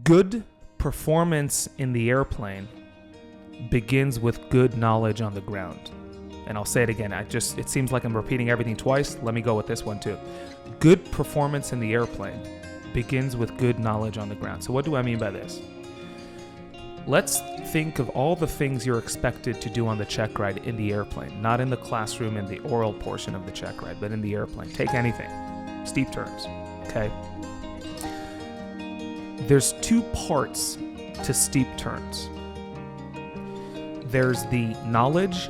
Good performance in the airplane begins with good knowledge on the ground. And I'll say it again. It seems like I'm repeating everything twice. Let me go with this one too. Good performance in the airplane begins with good knowledge on the ground. So what do I mean by this? Let's think of all the things you're expected to do on the check ride in the airplane, not in the classroom in the oral portion of the check ride, but in the airplane. Take anything. Steep turns, okay? There's two parts to steep turns. There's the knowledge,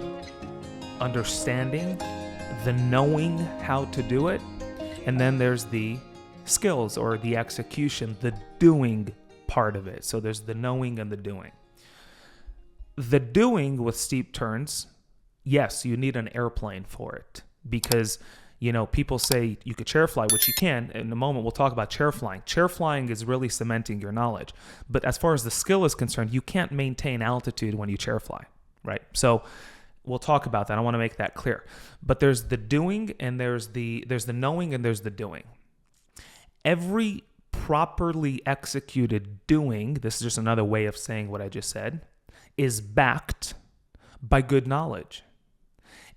understanding, the knowing how to do it, and then there's the skills or the execution, the doing part of it. So there's the knowing and the doing. The doing with steep turns, yes, you need an airplane for it because, people say you could chair fly, which you can. In a moment, we'll talk about chair flying. Chair flying is really cementing your knowledge. But as far as the skill is concerned, you can't maintain altitude when you chair fly, right? So we'll talk about that. I want to make that clear. But there's the doing and there's the knowing and there's the doing. Every properly executed doing, this is just another way of saying what I just said, is backed by good knowledge.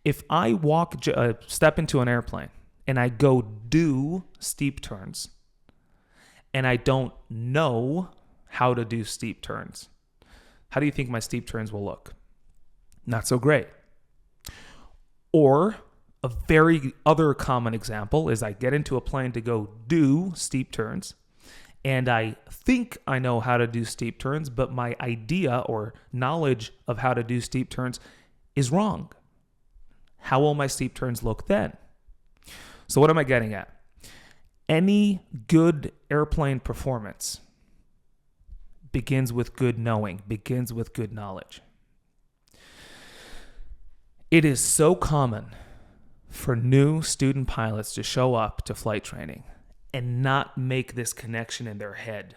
If I step into an airplane and I go do steep turns and I don't know how to do steep turns, how do you think my steep turns will look? Not so great. Or a very other common example is I get into a plane to go do steep turns and I think I know how to do steep turns, but my idea or knowledge of how to do steep turns is wrong. How will my steep turns look then? So what am I getting at? Any good airplane performance begins with good knowing, begins with good knowledge. It is so common for new student pilots to show up to flight training and not make this connection in their head.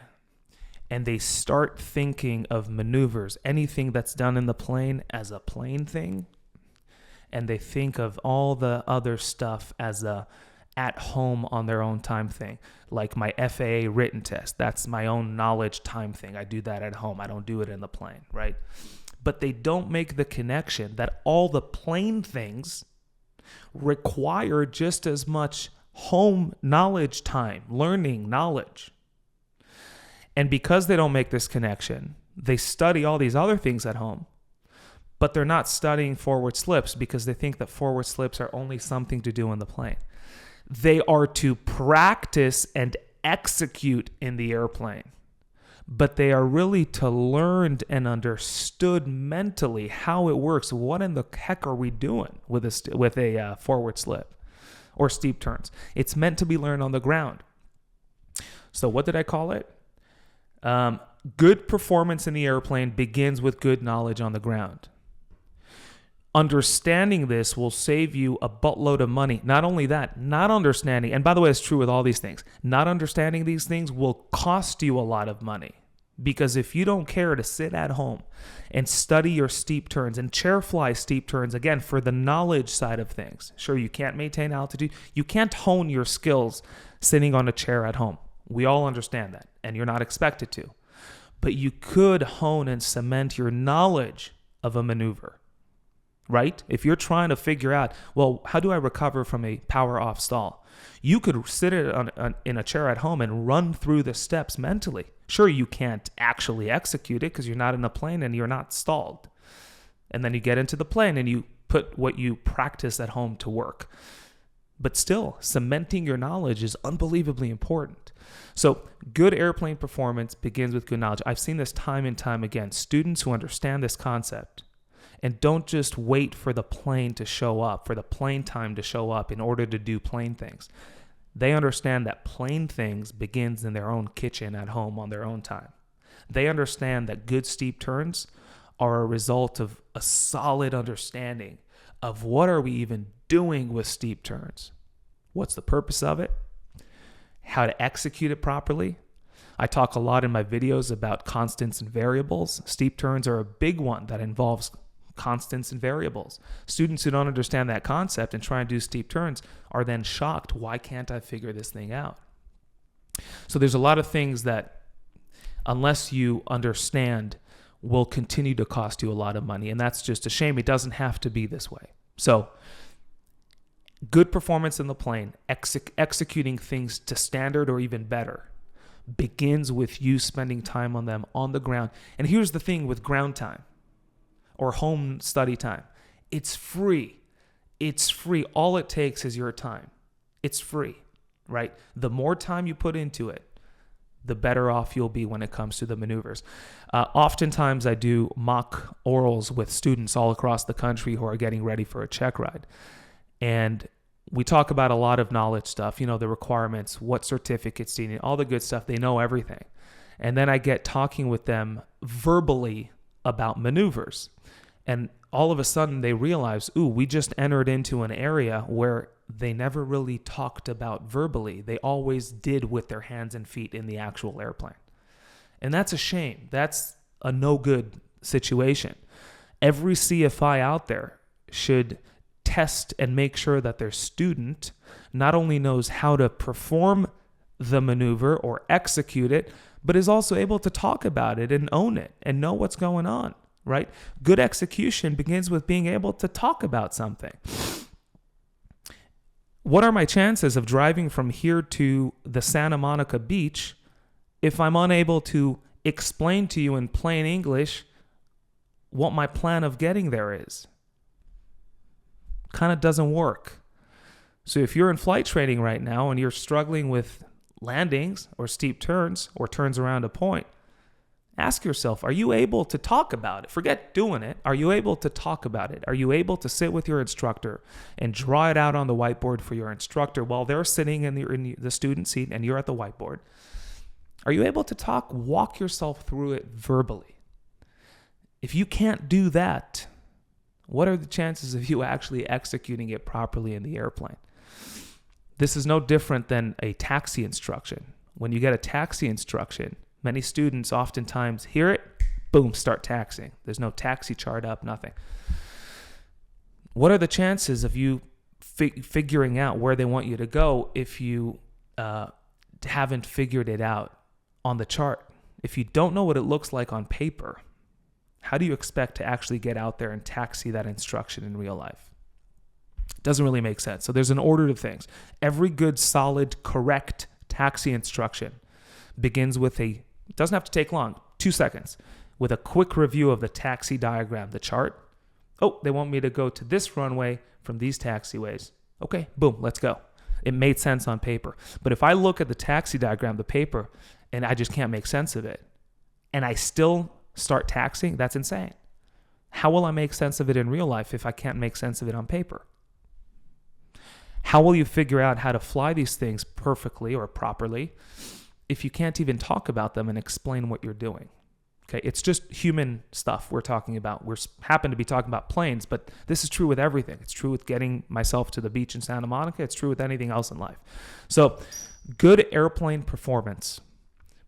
And they start thinking of maneuvers, anything that's done in the plane as a plane thing. And they think of all the other stuff as a at home on their own time thing. Like my FAA written test, that's my own knowledge time thing. I do that at home. I don't do it in the plane, right? But they don't make the connection that all the plane things require just as much home knowledge time, learning knowledge. And because they don't make this connection, they study all these other things at home, but they're not studying forward slips because they think that forward slips are only something to do in the plane. They are to practice and execute in the airplane, but they are really to learn and understood mentally how it works. What in the heck are we doing with a forward slip or steep turns? It's meant to be learned on the ground. So what did I call it? Good performance in the airplane begins with good knowledge on the ground. Understanding this will save you a buttload of money. Not only that, not understanding, and by the way, it's true with all these things, not understanding these things will cost you a lot of money. Because if you don't care to sit at home and study your steep turns and chair fly steep turns, again, for the knowledge side of things, sure, you can't maintain altitude. You can't hone your skills sitting on a chair at home. We all understand that, and you're not expected to. But you could hone and cement your knowledge of a maneuver, right? If you're trying to figure out, well, how do I recover from a power off stall? You could sit in a chair at home and run through the steps mentally. Sure, you can't actually execute it because you're not in a plane and you're not stalled. And then you get into the plane and you put what you practice at home to work. But still, cementing your knowledge is unbelievably important. So good airplane performance begins with good knowledge. I've seen this time and time again. Students who understand this concept and don't just wait for the plane to show up, for the plane time to show up in order to do plane things. They understand that plane things begins in their own kitchen at home on their own time. They understand that good steep turns are a result of a solid understanding of what are we even doing with steep turns. What's the purpose of it? How to execute it properly. I talk a lot in my videos about constants and variables. Steep turns are a big one that involves constants and variables. Students who don't understand that concept and try and do steep turns are then shocked. Why can't I figure this thing out? So there's a lot of things that unless you understand, will continue to cost you a lot of money. And that's just a shame. It doesn't have to be this way. So good performance in the plane, executing things to standard or even better, begins with you spending time on them on the ground. And here's the thing with ground time or home study time. It's free. It's free. All it takes is your time. It's free, right? The more time you put into it, the better off you'll be when it comes to the maneuvers. Oftentimes I do mock orals with students all across the country who are getting ready for a check ride. And we talk about a lot of knowledge stuff, the requirements, what certificates do you need, all the good stuff. They know everything. And then I get talking with them verbally about maneuvers. And all of a sudden they realize, we just entered into an area where they never really talked about verbally. They always did with their hands and feet in the actual airplane. And that's a shame. That's a no good situation. Every CFI out there should test and make sure that their student not only knows how to perform the maneuver or execute it, but is also able to talk about it and own it and know what's going on, right? Good execution begins with being able to talk about something. What are my chances of driving from here to the Santa Monica beach if I'm unable to explain to you in plain English what my plan of getting there is? Kind of doesn't work. So if you're in flight training right now and you're struggling with landings or steep turns or turns around a point, ask yourself, are you able to talk about it? Forget doing it. Are you able to talk about it? Are you able to sit with your instructor and draw it out on the whiteboard for your instructor while they're sitting in the student seat and you're at the whiteboard? Are you able to walk yourself through it verbally? If you can't do that, what are the chances of you actually executing it properly in the airplane? This is no different than a taxi instruction. When you get a taxi instruction, many students oftentimes hear it, boom, start taxiing. There's no taxi chart up, nothing. What are the chances of you figuring out where they want you to go if you haven't figured it out on the chart? If you don't know what it looks like on paper, how do you expect to actually get out there and taxi that instruction in real life? It doesn't really make sense. So there's an order to things. Every good, solid, correct taxi instruction begins with it doesn't have to take long, 2 seconds, with a quick review of the taxi diagram, the chart. Oh, they want me to go to this runway from these taxiways. Okay, boom, let's go. It made sense on paper. But if I look at the taxi diagram, the paper, and I just can't make sense of it, and I still start taxiing, that's insane. How will I make sense of it in real life if I can't make sense of it on paper? How will you figure out how to fly these things perfectly or properly if you can't even talk about them and explain what you're doing? Okay, it's just human stuff we're talking about. We happen to be talking about planes, but this is true with everything. It's true with getting myself to the beach in Santa Monica. It's true with anything else in life. So good airplane performance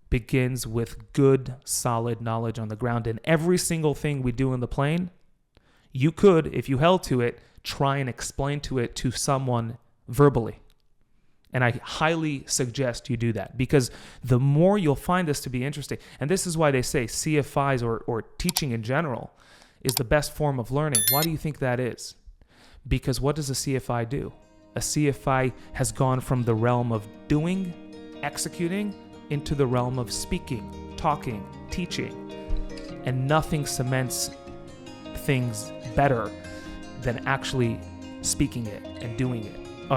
begins with good, solid knowledge on the ground. And every single thing we do in the plane, you could, if you held to it, try and explain to someone verbally. And I highly suggest you do that, because the more you'll find this to be interesting. And this is why they say CFIs or teaching in general is the best form of learning. Why do you think that is? Because what does a CFI do? A CFI has gone from the realm of doing, executing, into the realm of speaking, talking, teaching. And nothing cements things better than actually speaking it and doing it.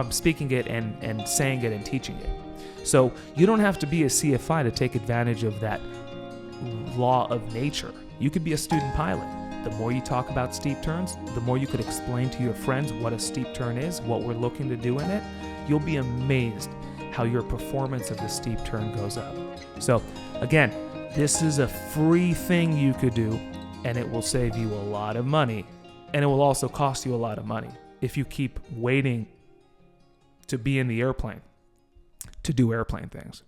Speaking it and saying it and teaching it. So you don't have to be a CFI to take advantage of that law of nature. You could be a student pilot. The more you talk about steep turns, the more you could explain to your friends what a steep turn is, what we're looking to do in it. You'll be amazed how your performance of the steep turn goes up. So again, this is a free thing you could do, and it will save you a lot of money, and it will also cost you a lot of money if you keep waiting to be in the airplane to do airplane things.